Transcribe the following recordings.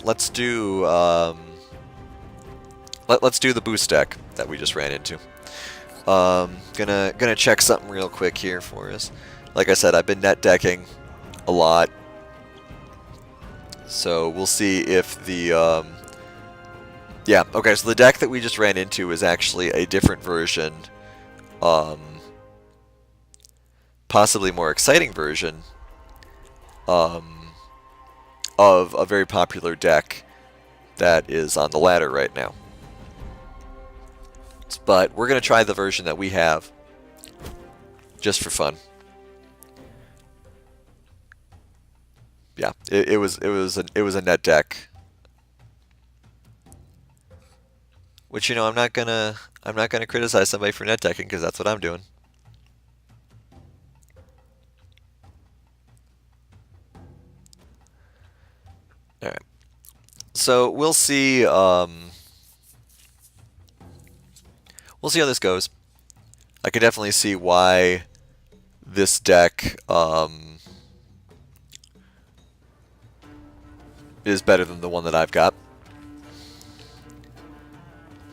let's do let's do the boost deck that we just ran into. Gonna check something real quick here for us. Like I said, I've been net decking a lot, so we'll see if the yeah, okay, so the deck that we just ran into is actually a different version, possibly more exciting version, of a very popular deck that is on the ladder right now. But we're going to try the version that we have, just for fun. Yeah, it was a net deck, which, you know, I'm not gonna criticize somebody for net decking, because that's what I'm doing. All right, so we'll see. We'll see how this goes. I can definitely see why this deck is better than the one that I've got.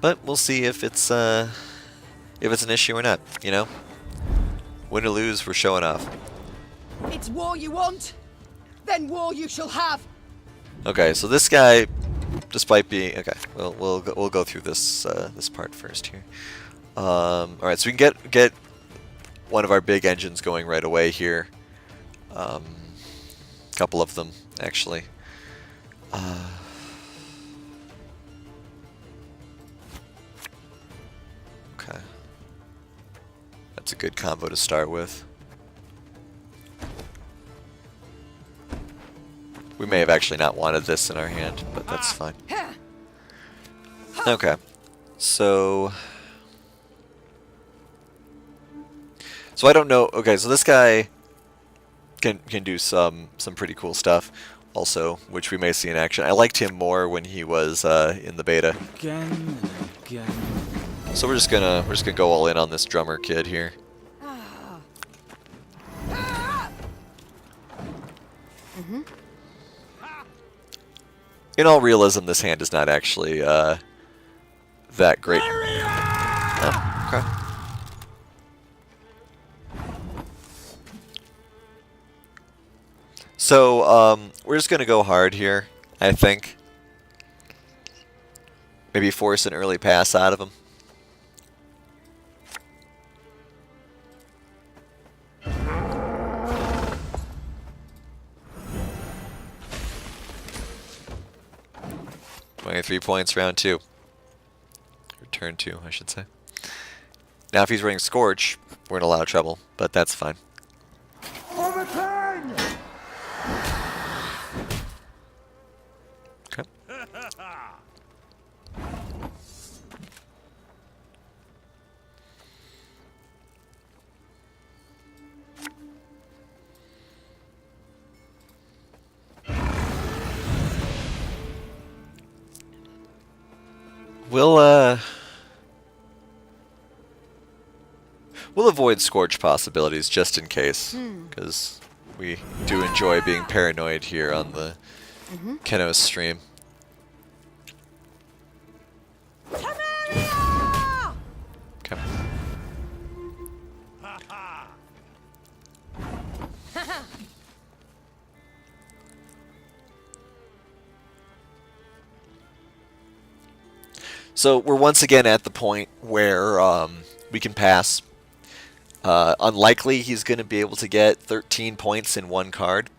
But we'll see if it's an issue or not, you know? Win or lose, we're showing off. It's war you want? Then war you shall have. Okay, so this guy, despite being okay, we'll go through this this part first here. All right, so we can get one of our big engines going right away here. A couple of them actually. Okay, that's a good combo to start with. We may have actually not wanted this in our hand, but that's fine. Okay, so I don't know. Okay, so this guy can do some pretty cool stuff, also, which we may see in action. I liked him more when he was in the beta. Again and again. So we're just gonna go all in on this drummer kid here. In all realism, this hand is not actually that great. Oh, okay. So we're just gonna go hard here, I think. Maybe force an early pass out of him. $23 points, round 2. Or turn 2, I should say. Now if he's running Scorch, we're in a lot of trouble, but that's fine. Okay. We'll avoid Scorch possibilities just in case, because we do enjoy being paranoid here on the Kenos stream. Okay. So we're once again at the point where we can pass. Unlikely he's going to be able to get 13 points in one card,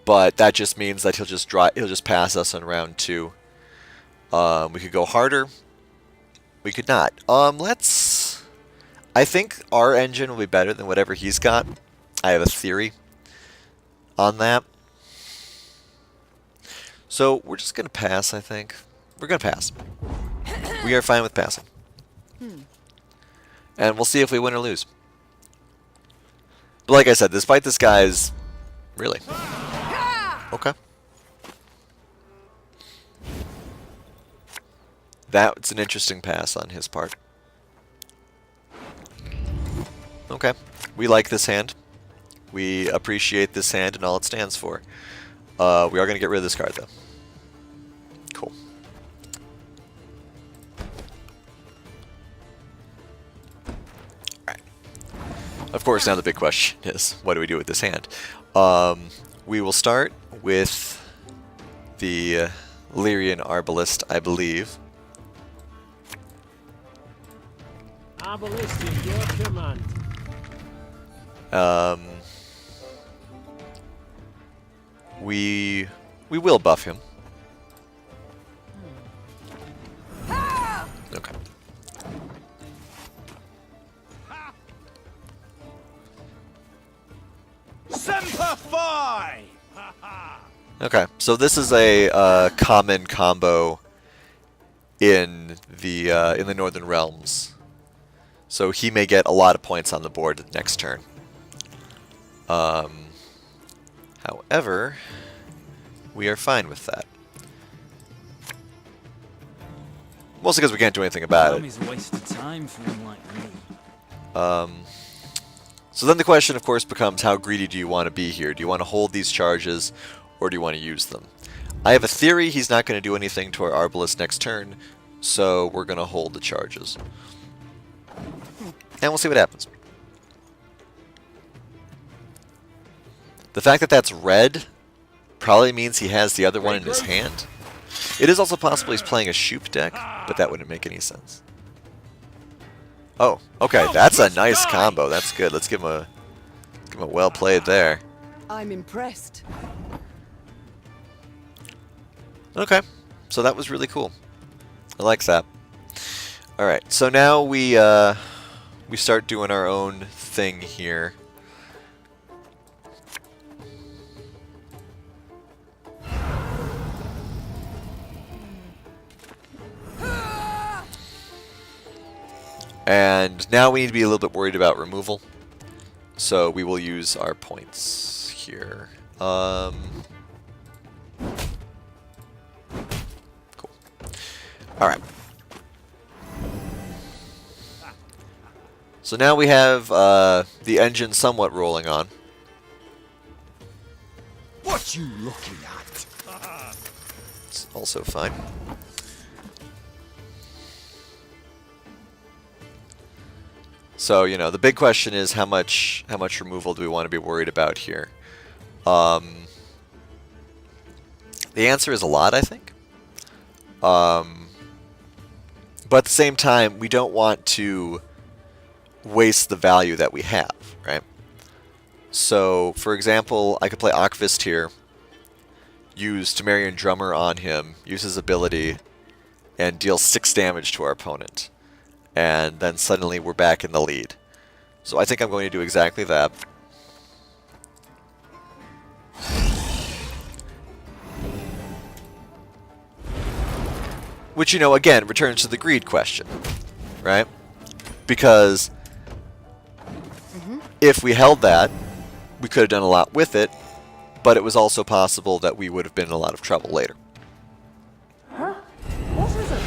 but that just means that he'll just pass us on round 2. We could go harder. We could not. I think our engine will be better than whatever he's got. I have a theory on that. So we're just going to pass, I think. We're going to pass. We are fine with passing. And we'll see if we win or lose. But like I said, despite this guy's... Really? Okay. That's an interesting pass on his part. Okay. We like this hand. We appreciate this hand and all it stands for. We are going to get rid of this card, though. Cool. Alright. Of course, now the big question is, what do we do with this hand? We will start with the Lyrian Arbalist, I believe. Arbalist in your command. We will buff him. Okay. Semper Fi! Okay, so this is a common combo in the Northern Realms. So he may get a lot of points on the board next turn. However, we are fine with that. Mostly because we can't do anything about it. Is a waste of time for him like me. So then the question, of course, becomes how greedy do you want to be here? Do you want to hold these charges, or do you want to use them? I have a theory he's not going to do anything to our Arbalist next turn, so we're going to hold the charges. And we'll see what happens. The fact that that's red probably means he has the other one in his hand. It is also possible he's playing a Shoop deck, but that wouldn't make any sense. Oh, okay, that's a nice combo. That's good. Let's give him a well played there. I'm impressed. Okay, so that was really cool. I like that. All right, so now we start doing our own thing here. And now we need to be a little bit worried about removal. So we will use our points here. Cool. Alright. So now we have the engine somewhat rolling on. What you looking at? It's also fine. So, you know, the big question is how much removal do we want to be worried about here? The answer is a lot, I think. But at the same time, we don't want to waste the value that we have, right? So, for example, I could play Akvist here, use Temerian Drummer on him, use his ability, and deal 6 damage to our opponent. And then suddenly we're back in the lead. So I think I'm going to do exactly that. Which, you know, again, returns to the greed question, right? Because if we held that, we could have done a lot with it, but it was also possible that we would have been in a lot of trouble later. Huh? What is it?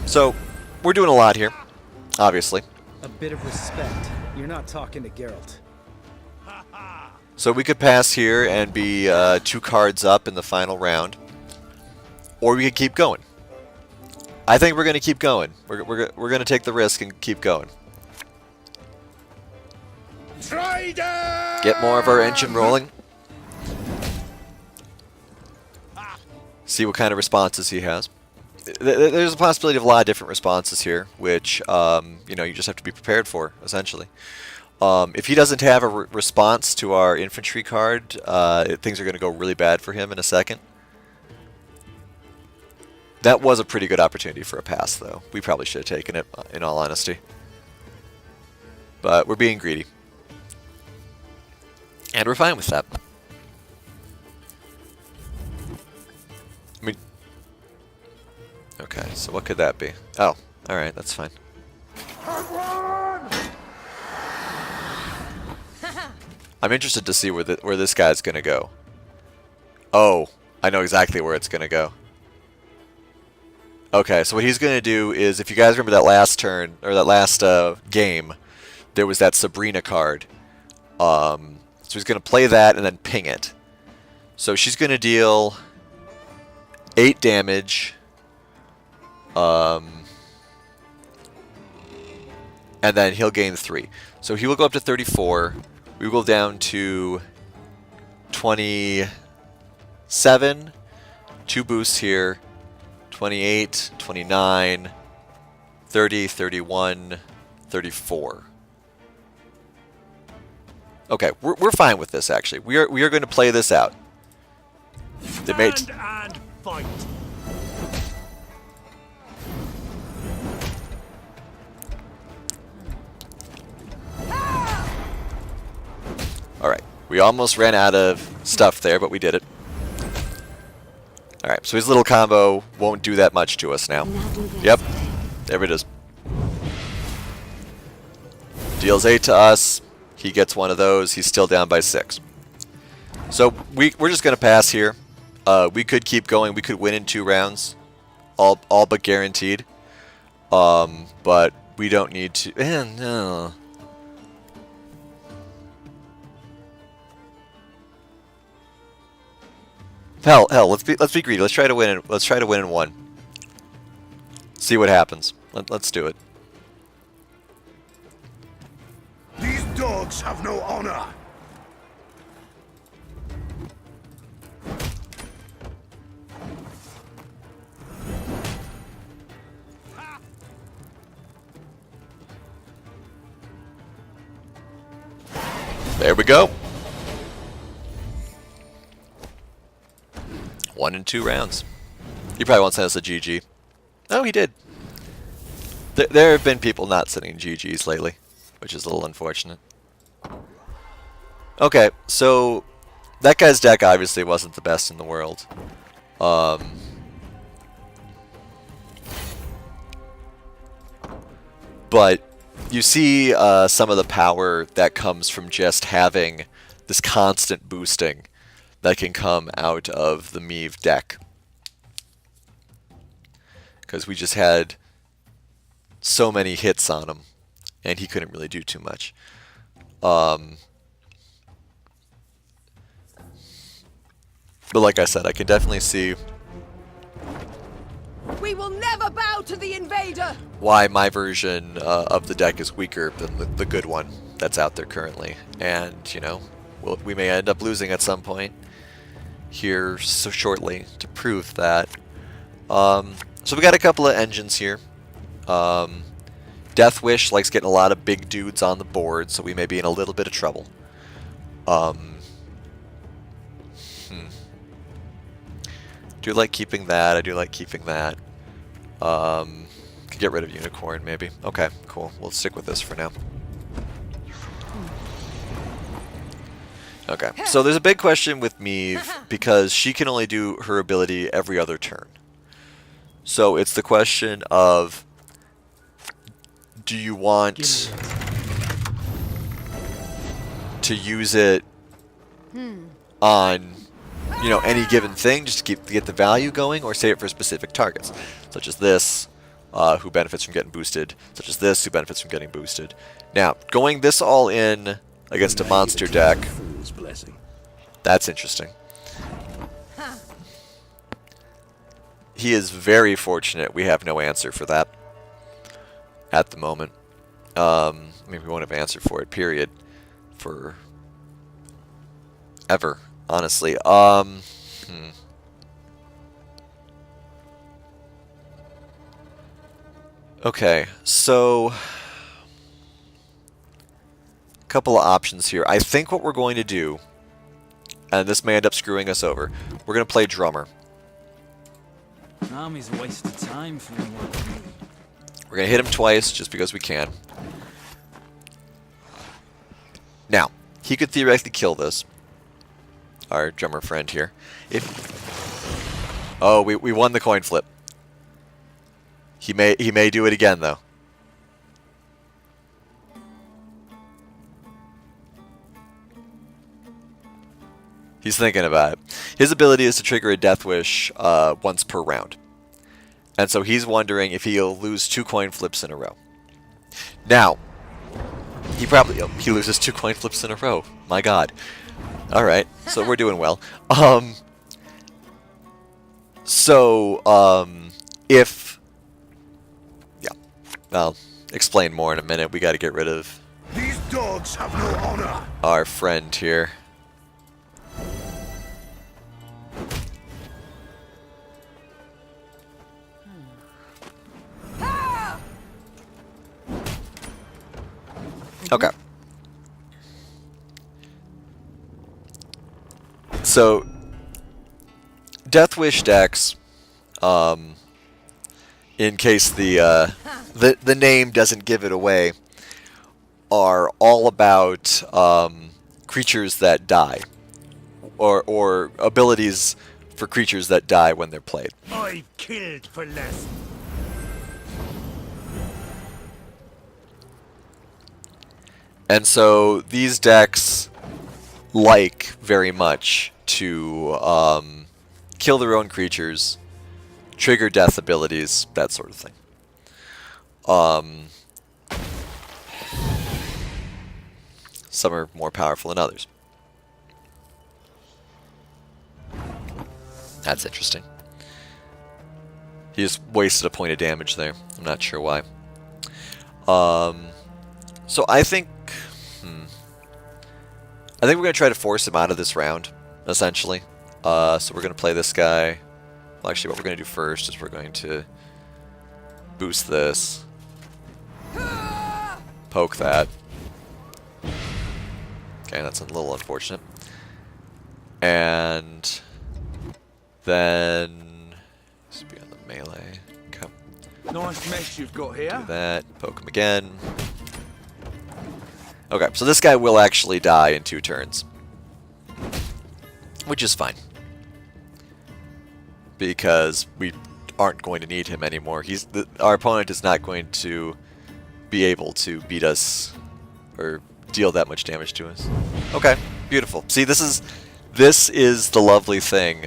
So, we're doing a lot here, obviously. A bit of respect. You're not talking to Geralt. So we could pass here and be 2 cards up in the final round. Or we could keep going. I think we're going to keep going. We're going to take the risk and keep going. Traitor! Get more of our engine rolling. See what kind of responses he has. There's a possibility of a lot of different responses here, which you know, you just have to be prepared for, essentially. If he doesn't have a response to our infantry card, things are going to go really bad for him in a second. That was a pretty good opportunity for a pass, though. We probably should have taken it, in all honesty. But we're being greedy. And we're fine with that. I mean... Okay, so what could that be? Oh, alright, that's fine. I'm interested to see where this guy's gonna go. Oh, I know exactly where it's gonna go. Okay, so what he's gonna do is, if you guys remember that last turn or that last game, there was that Sabrina card. So he's gonna play that and then ping it. So she's gonna deal 8 damage. And then he'll gain 3. So he will go up to 34. We will go down to 27. 2 boosts here. 28, 29, 30, 31, 34. Okay, we're fine with this actually. We are going to play this out. Stand and fight. Alright, we almost ran out of stuff there, but we did it. Alright, so his little combo won't do that much to us now. Yep, there it is. Deals 8 to us, he gets one of those, he's still down by 6. So we're just going to pass here. We could keep going, we could win in 2 rounds, all but guaranteed. But we don't need to... no. Hell, let's be greedy. Let's try to win. Let's try to win in 1. See what happens. Let's do it. These dogs have no honor. There we go. 1 and 2 rounds. He probably won't send us a GG. Oh, he did. There have been people not sending GGs lately, which is a little unfortunate. Okay, so that guy's deck obviously wasn't the best in the world. But you see some of the power that comes from just having this constant boosting that can come out of the Meve deck. Because we just had so many hits on him, and he couldn't really do too much. But like I said, I can definitely see We will never bow to the invader. why my version of the deck is weaker than the good one that's out there currently. And, you know, we may end up losing at some point here so shortly to prove that. So we got a couple of engines here. Death Wish likes getting a lot of big dudes on the board, so we may be in a little bit of trouble. Do like keeping that. I do like keeping that. Could get rid of Unicorn, maybe. Okay, cool. We'll stick with this for now. Okay, so there's a big question with Meve because she can only do her ability every other turn. So it's the question of, do you want to use it on, you know, any given thing just to get the value going, or save it for specific targets, such as this, who benefits from getting boosted, such as this, who benefits from getting boosted. Now, going this all in against a monster deck, that's interesting. He is very fortunate we have no answer for that at the moment. I mean, we won't have an answer for it, period. For ever, honestly. Okay, so a couple of options here. I think what we're going to do, and this may end up screwing us over, we're going to play Drummer. Army's a waste of time for him like me. We're going to hit him twice just because we can. Now, he could theoretically kill this. Our drummer friend here. Oh, we won the coin flip. He may do it again though. He's thinking about it. His ability is to trigger a Death Wish once per round. And so he's wondering if he'll lose 2 coin flips in a row. Now, he loses 2 coin flips in a row. My god. Alright, so we're doing well. If... Yeah, I'll explain more in a minute. We gotta get rid of These dogs have no honor. our friend here. Okay. So, Death Wish decks, in case the name doesn't give it away, are all about creatures that die, or abilities for creatures that die when they're played. I've killed for less. And so these decks like very much to kill their own creatures, trigger death abilities, that sort of thing. Some are more powerful than others. That's interesting. He just wasted a point of damage there. I'm not sure why. So I think we're going to try to force him out of this round, essentially. So we're going to play this guy. Well, actually, what we're going to do first is we're going to boost this. Poke that. Okay, that's a little unfortunate. And then... Just be on the melee. Okay. Nice mess you've got here. Do that. Poke him again. Okay, so this guy will actually die in 2 turns. Which is fine. Because we aren't going to need him anymore. Our opponent is not going to be able to beat us or deal that much damage to us. Okay, beautiful. See, this is the lovely thing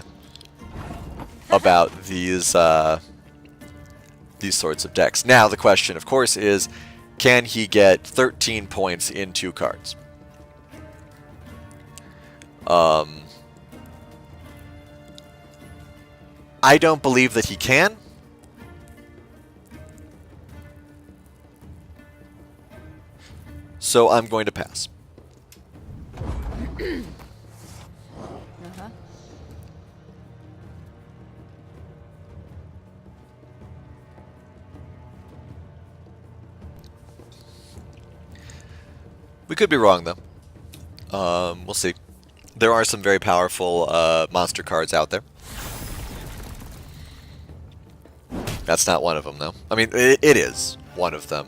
about these sorts of decks. Now, the question, of course, is can he get 13 points in 2 cards? I don't believe that he can. So I'm going to pass. We could be wrong, though. We'll see. There are some very powerful monster cards out there. That's not one of them, though. I mean, it is one of them.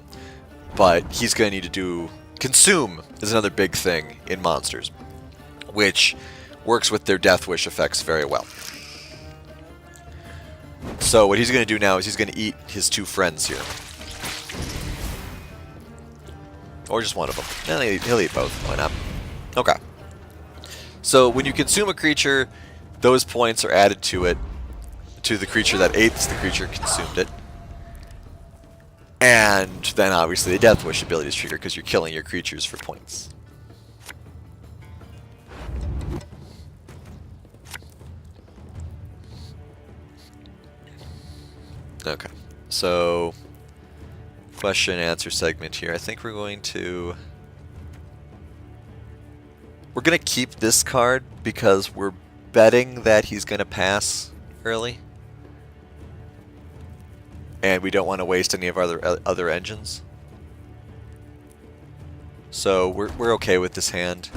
But he's going to need to do... Consume is another big thing in monsters, which works with their Death Wish effects very well. So what he's going to do now is he's going to eat his 2 friends here. Or just one of them. He'll eat both. Why not? Okay. So when you consume a creature, those points are added to it, to the creature that ate the creature consumed it. And then obviously the Death Wish ability is triggered because you're killing your creatures for points. Okay. So... question and answer segment here. I think we're going to keep this card because we're betting that he's going to pass early, and we don't want to waste any of our other engines. So we're okay with this hand.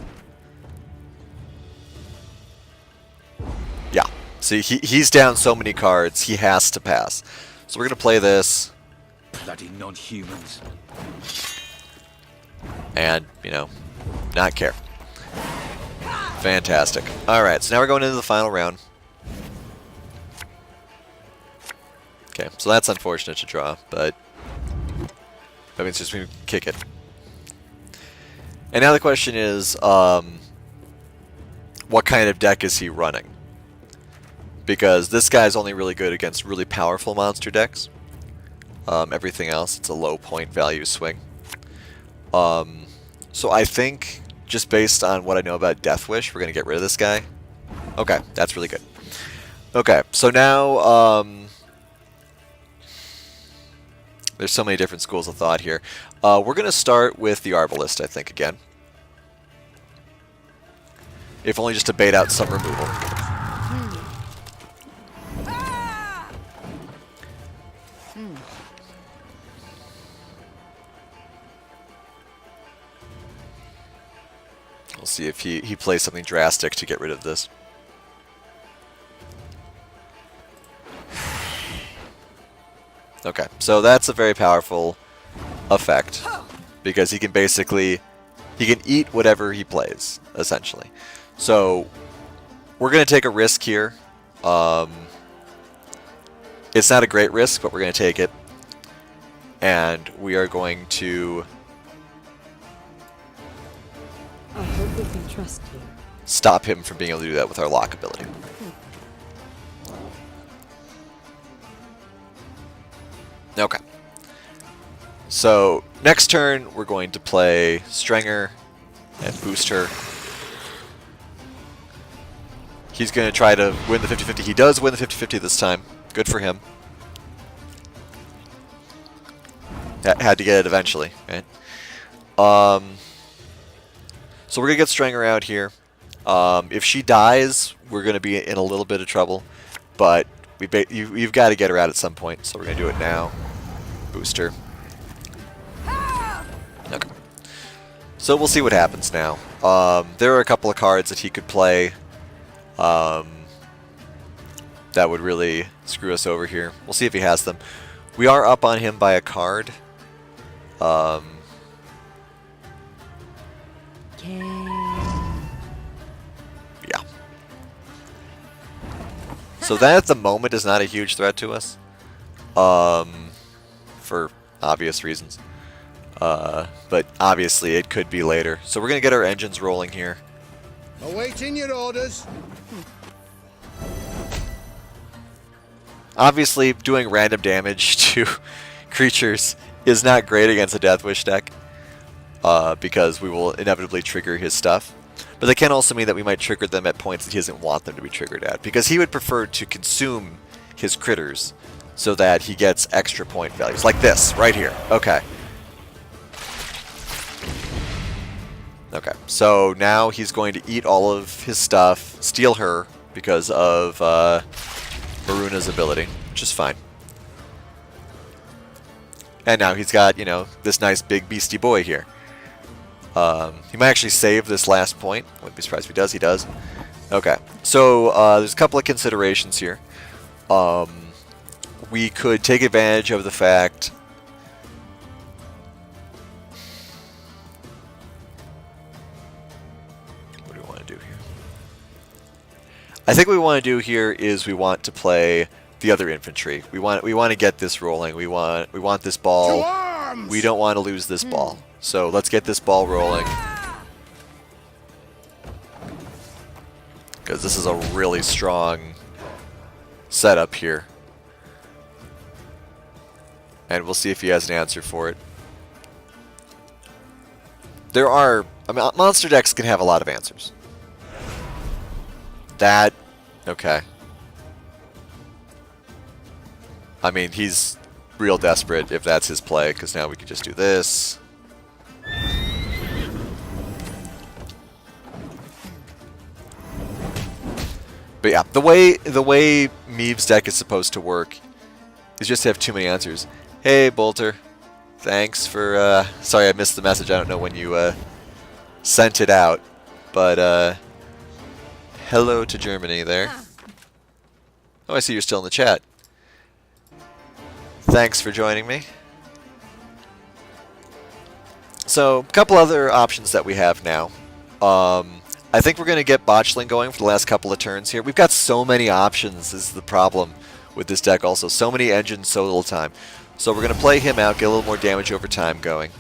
Yeah. See, he's down so many cards, he has to pass. So we're going to play this. Bloody non-humans. And, not care. Fantastic. Alright, so now we're going into the final round. Okay, so that's unfortunate to draw, but that means just we kick it. And now the question is, what kind of deck is he running. Because this guy's only really good against really powerful monster decks. Everything else, it's a low point value swing. So I think, just based on what I know about Death Wish, we're going to get rid of this guy. Okay, that's really good. Okay, so now, there's so many different schools of thought here. We're going to start with the Arbalist, I think, again. If only just to bait out some removal. We'll see if he plays something drastic to get rid of this. Okay, so that's a very powerful effect, because he can basically, he can eat whatever he plays, essentially. So, we're going to take a risk here. It's not a great risk, but we're going to take it. And we are going to I hope we can trust you. stop him from being able to do that with our lock ability. Okay. So, next turn, we're going to play Strenger and boost her. He's going to try to win the 50-50. He does win the 50-50 this time. Good for him. Had to get it eventually, right? So we're going to get Strenger out here. If she dies, we're going to be in a little bit of trouble. But you've got to get her out at some point, so we're going to do it now. Booster. Okay. So we'll see what happens now. There are a couple of cards that he could play that would really screw us over here. We'll see if he has them. We are up on him by a card. Yeah. So that at the moment is not a huge threat to us. For obvious reasons. But obviously it could be later. So we're going to get our engines rolling here. Awaiting your orders. Obviously, doing random damage to creatures is not great against a Death Wish deck, because we will inevitably trigger his stuff. But that can also mean that we might trigger them at points that he doesn't want them to be triggered at, because he would prefer to consume his critters so that he gets extra point values, like this, right here. Okay. Okay, so now he's going to eat all of his stuff, steal her, because of Maruna's ability, which is fine. And now he's got, you know, this nice big beastie boy here. He might actually save this last point. Wouldn't be surprised if he does. He does. Okay, so there's a couple of considerations here. We could take advantage of the fact... What do we want to do here? I think what we want to do here is we want to play the other infantry. We want to get this rolling. We want this ball. To arms! We don't want to lose this ball. So let's get this ball rolling. Because this is a really strong setup here. And we'll see if he has an answer for it. There are... I mean, monster decks can have a lot of answers. That... Okay. I mean, he's real desperate if that's his play, because now we can just do this. But yeah, the way Meve's deck is supposed to work is just to have too many answers. Hey, Bolter. Thanks for... sorry, I missed the message. I don't know when you sent it out. But, hello to Germany there. Oh, I see you're still in the chat. Thanks for joining me. So, a couple other options that we have now. I think we're going to get Botchling going for the last couple of turns here. We've got so many options is the problem with this deck also. So many engines, so little time. So we're going to play him out, get a little more damage over time going.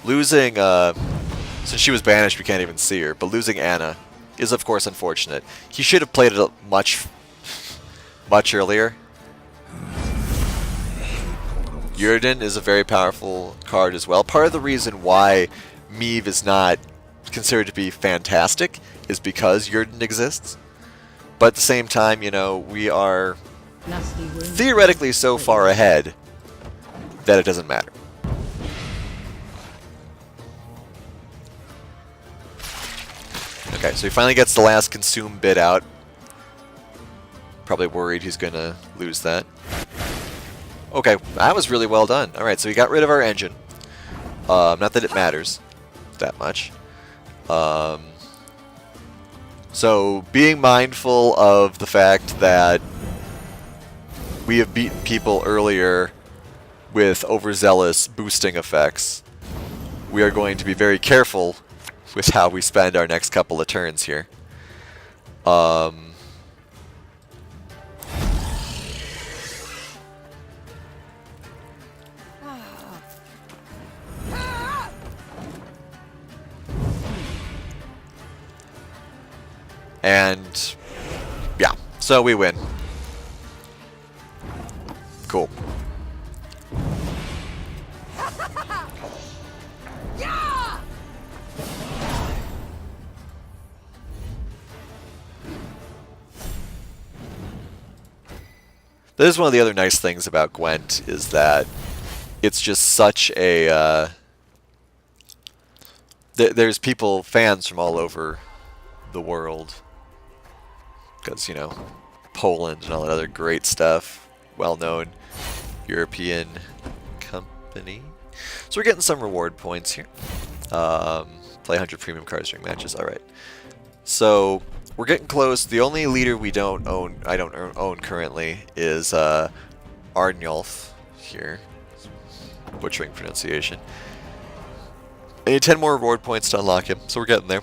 Losing Since she was banished, we can't even see her. But losing Anna is, of course, unfortunate. He should have played it much earlier. Yrden is a very powerful card as well. Part of the reason why Meve is not considered to be fantastic is because Yrden exists. But at the same time, you know, we are theoretically so far ahead that it doesn't matter. Okay, so he finally gets the last consume bit out. Probably worried he's going to lose that. Okay, that was really well done. Alright, so we got rid of our engine. Not that it matters that much. So, being mindful of the fact that we have beaten people earlier with overzealous boosting effects, we are going to be very careful with how we spend our next couple of turns here. And yeah, so we win. Cool. That is one of the other nice things about Gwent, is that it's just such a... there's fans from all over the world. Because, you know, Poland and all that other great stuff. Well-known European company. So we're getting some reward points here. Play 100 premium cards during matches. Alright. So, we're getting close. The only leader we don't own, I don't own currently, is Arnulf here. Butchering pronunciation. I need 10 more reward points to unlock him, so we're getting there.